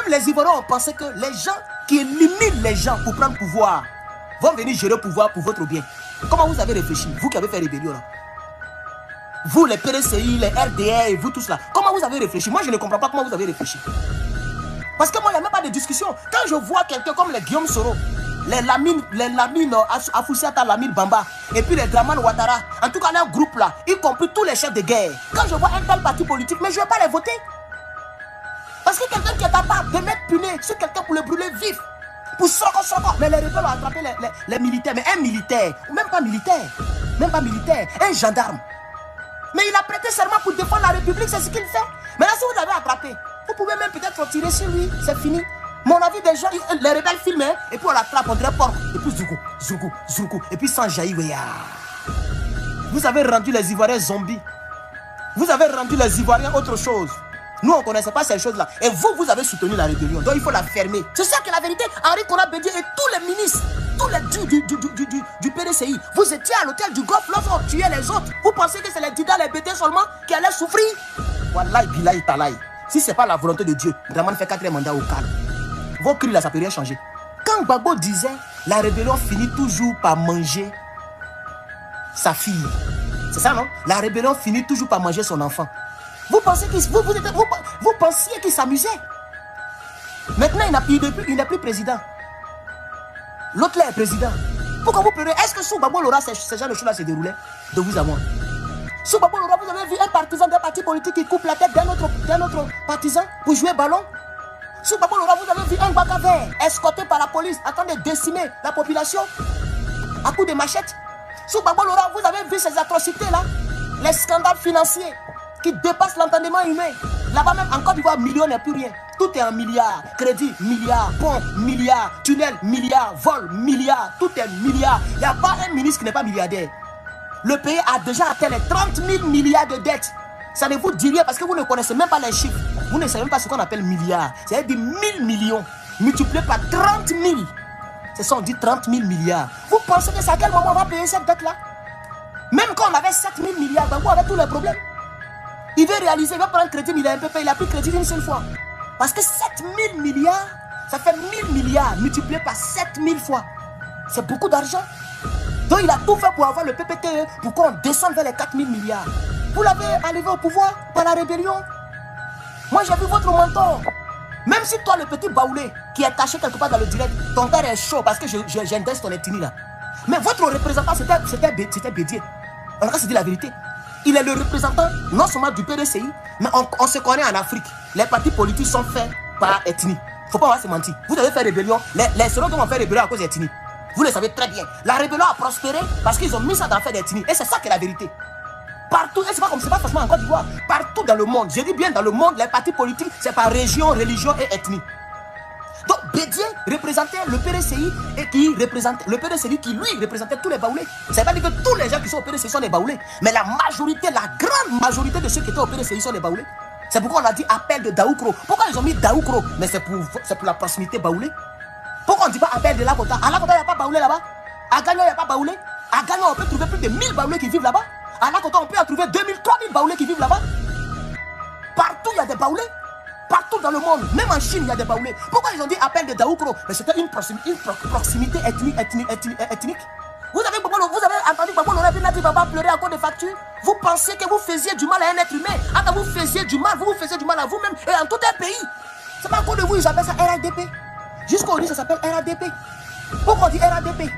Même les Ivoiriens ont pensé que les gens qui éliminent les gens pour prendre pouvoir vont venir gérer le pouvoir pour votre bien. Comment vous avez réfléchi? Vous qui avez fait rébellion là. Vous les PDCI, les RDR et vous tous là. Comment vous avez réfléchi? Moi je ne comprends pas comment vous avez réfléchi. Parce que moi il n'y a même pas de discussion. Quand je vois quelqu'un comme les Guillaume Soro, les Lamine Afoussiata, Lamine Bamba, et puis les Draman Ouattara, en tout cas leur groupe là, y compris tous les chefs de guerre. Quand je vois un tel parti politique, mais je ne vais pas les voter. Parce que quelqu'un qui est capable de mettre punais sur quelqu'un pour le brûler vif, pour Soko. Mais les rebelles ont attrapé les militaires, mais un militaire, ou même pas militaire, un gendarme. Mais il a prêté serment pour défendre la République, c'est ce qu'il fait. Maintenant, si vous l'avez attrapé, vous pouvez même peut-être tirer sur lui, c'est fini. Mon avis des gens, les rebelles filment, hein, et puis on l'attrape, on dirait porc, et puis zoukou, et puis sans jaillir. Vous avez rendu les Ivoiriens zombies. Vous avez rendu les Ivoiriens autre chose. Nous, on ne connaissait pas ces choses-là. Et vous avez soutenu la rébellion. Donc, il faut la fermer. C'est ça qui est la vérité. Henri Konan Bédié et tous les ministres, tous les du PDCI, vous étiez à l'hôtel du Golfe lorsqu'on tuait les autres. Vous pensez que c'est les Dida, les BT seulement qui allaient souffrir? Wallahi, billahi, talahi. Si ce n'est pas la volonté de Dieu, Draman fait 4e mandat au calme. Vos cris là, ça ne peut rien changer. Quand Gbagbo disait, la rébellion finit toujours par manger sa fille. C'est ça, non? La rébellion finit toujours par manger son enfant. Vous pensiez qu'il s'amusait. Maintenant, il n'est plus président. L'autre là est président. Pourquoi vous pleurez? Est-ce que sous Gbagbo Lora, ce genre de choses-là se déroulaient de vous à moi? Sous Gbagbo Lora, vous avez vu un partisan d'un parti politique qui coupe la tête d'un autre partisan pour jouer ballon? Sous Gbagbo Lora, vous avez vu un Bakaver escorté par la police en train de décimer la population à coups de machette? Sous Gbagbo Lora, vous avez vu ces atrocités-là, les scandales financiers qui dépassent l'entendement humain. Là-bas même, en Côte d'Ivoire, million n'est plus rien. Tout est en milliards. Crédit, milliards. Pont, milliards. Tunnel, milliards. Vol, milliards. Tout est milliards. Il n'y a pas un ministre qui n'est pas milliardaire. Le pays a déjà atteint les 30 000 milliards de dettes. Ça ne vous dit rien parce que vous ne connaissez même pas les chiffres. Vous ne savez même pas ce qu'on appelle milliards. C'est-à-dire 1000 millions multiplié par 30 000. C'est ça, on dit 30 000 milliards. Vous pensez que c'est à quel moment on va payer cette dette-là? Même quand on avait 7 000 milliards, ben vous avez tous les problèmes. Il veut réaliser, il va prendre crédit, mais il a un peu payé, il a pris crédit une seule fois. Parce que 7 000 milliards, ça fait 1000 milliards multiplié par 7 000 fois. C'est beaucoup d'argent. Donc il a tout fait pour avoir le PPTE, pour qu'on descende vers les 4 000 milliards. Vous l'avez arrivé au pouvoir par la rébellion. Moi j'ai vu votre mentor. Même si toi le petit Baoulé, qui est caché quelque part dans le direct, ton père est chaud parce que j'indexe ton ethnie là. Mais votre représentant c'était Bédié. En tout cas c'est dit la vérité. Il est le représentant non seulement du PDCI, mais on se connaît en Afrique. Les partis politiques sont faits par ethnie. Il ne faut pas se mentir. Vous avez fait rébellion. Les Sérons ont fait rébellion à cause d'ethnie. Vous le savez très bien. La rébellion a prospéré parce qu'ils ont mis ça dans l'affaire d'ethnie. Et c'est ça qui est la vérité. Partout, et c'est pas comme c'est pas forcément en Côte d'Ivoire. Partout dans le monde, je dis bien dans le monde, les partis politiques, c'est par région, religion et ethnie. Donc Bédié représentait le PDCI et qui représentait le PDCI qui lui représentait tous les Baoulés. Ça veut pas dire que tous les gens qui sont au PDCI sont des Baoulés, mais la majorité, la grande majorité de ceux qui étaient au PDCI sont des Baoulés. C'est pourquoi on a dit appel de Daoukro. Pourquoi ils ont mis Daoukro? Mais c'est pour la proximité Baoulé. Pourquoi on ne dit pas appel de Lakota? À Lakota, il n'y a pas Baoulé là-bas. À Gagnon, il n'y a pas Baoulé. À Gagnon, on peut trouver plus de 1000 Baoulés qui vivent là-bas. À Lakota, on peut en trouver 2000, 3000 Baoulés qui vivent là-bas. Partout, il y a des Baoulés. Partout dans le monde, même en Chine, il y a des Baoulés. Pourquoi ils ont dit appel de Daoukro? Mais c'était une proximité ethnique. Vous avez entendu Gbagbo Lora va pleurer à cause de factures? Vous pensez que vous faisiez du mal à un être humain? Quand vous faisiez du mal, vous faisiez du mal à vous-même et en tout un pays. C'est pas à cause de vous, ils appellent ça RADP. Jusqu'aujourd'hui, ça s'appelle RADP. Pourquoi on dit RADP?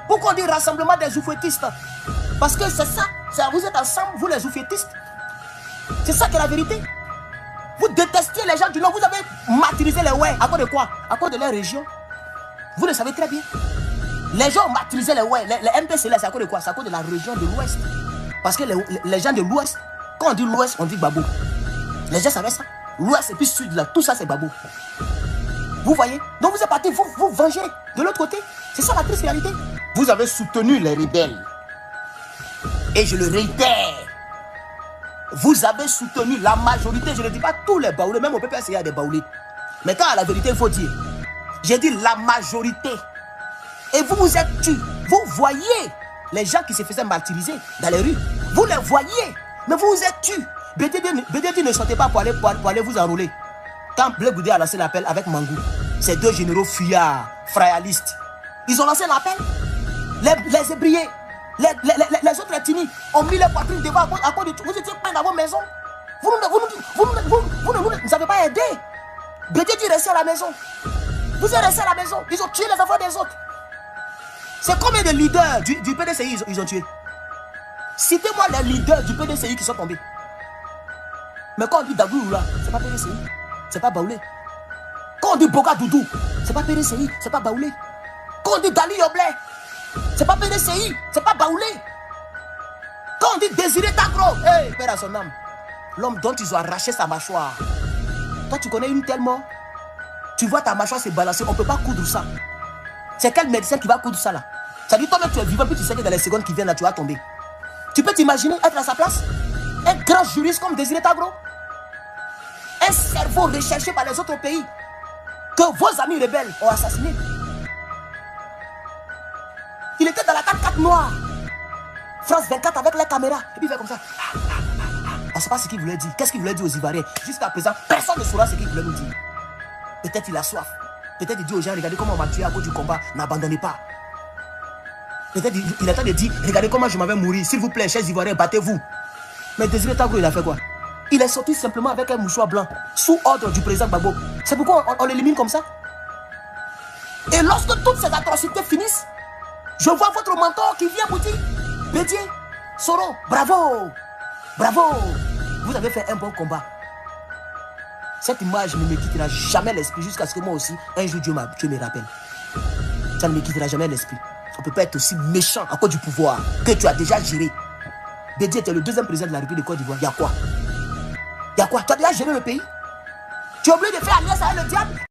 Pourquoi on dit rassemblement des oufouettistes? Parce que c'est ça, vous êtes ensemble, vous les oufouettistes. C'est ça qui est la vérité. Vous détestiez les gens du Nord, vous avez martyrisé les Ouai. À cause de quoi? À cause de leur région. Vous le savez très bien. Les gens ont martyrisé les Ouai. Les MPC, c'est à cause de quoi? C'est à cause de la région de l'Ouest. Parce que les gens de l'Ouest, quand on dit l'Ouest, on dit Gbagbo. Les gens savaient ça. L'Ouest et puis Sud, là, tout ça c'est Gbagbo. Vous voyez? Donc vous êtes partis, vous vengez de l'autre côté. C'est ça la triste réalité. Vous avez soutenu les rebelles. Et je le réitère. Vous avez soutenu la majorité, je ne dis pas tous les Baoulés, même au PPS il y a des Baoulés. Mais quand à la vérité il faut dire, j'ai dit la majorité. Et vous vous êtes tués. Vous voyez les gens qui se faisaient martyriser dans les rues. Vous les voyez, mais vous vous êtes tués. BDD ne sortez pas pour aller vous enrôler. Quand Blé Goudé a lancé l'appel avec Mangou, ces deux généraux fuyards, frayalistes, ils ont lancé l'appel. Les ébriers, les autres ethnies ont mis les poitrines devant à cause de tout. Vous étiez plein dans vos maisons. Vous ne nous avez pas aidé. Bédié dit rester à la maison. Vous êtes restés à la maison. Ils ont tué les enfants des autres. C'est combien de leaders du PDCI ils ont tué? Citez-moi les leaders du PDCI qui sont tombés. Mais quand on dit Dagoulou là, c'est pas PDCI, c'est pas Baoulé. Quand on dit Boga Doudou, c'est pas PDCI, c'est pas Baoulé. Quand on dit Dali Yoblé, c'est pas PDCI, c'est pas Baoulé. Quand on dit Désiré Tagro, hey, père à son âme, l'homme dont ils ont arraché sa mâchoire. Toi tu connais une telle mort. Tu vois ta mâchoire se balancer, on ne peut pas coudre ça. C'est quel médecin qui va coudre ça là? Ça dit toi-même tu es vivant, puis tu sais que dans les secondes qui viennent là, tu vas tomber. Tu peux t'imaginer être à sa place? Un grand juriste comme Désiré Tagro? Un cerveau recherché par les autres pays que vos amis rebelles ont assassiné. Il était dans la 4x4 noire. France 24 avec les caméras. Et puis il fait comme ça. On ne sait pas ce qu'il voulait dire. Qu'est-ce qu'il voulait dire aux Ivoiriens? Jusqu'à présent, personne ne saura ce qu'il voulait nous dire. Peut-être il a soif. Peut-être il dit aux gens, regardez comment on m'a tué à cause du combat. N'abandonnez pas. Peut-être il attend de dire, regardez comment je m'avais mouru. S'il vous plaît, chers Ivoiriens, battez-vous. Mais Désiré Tagro, il a fait quoi? Il est sorti simplement avec un mouchoir blanc, sous ordre du président Gbagbo. C'est pourquoi on l'élimine comme ça. Et lorsque toutes ces atrocités finissent, je vois votre mentor qui vient vous dire, Bédié, Soro, bravo, bravo, vous avez fait un bon combat. Cette image ne me quittera jamais l'esprit jusqu'à ce que moi aussi, un jour Dieu me rappelle. Ça ne me quittera jamais l'esprit. On ne peut pas être aussi méchant à cause du pouvoir que tu as déjà géré. Bédié était le deuxième président de la République de Côte d'Ivoire. Il y a quoi? Il y a quoi? Tu as déjà géré le pays? Tu es obligé de faire alliance avec le diable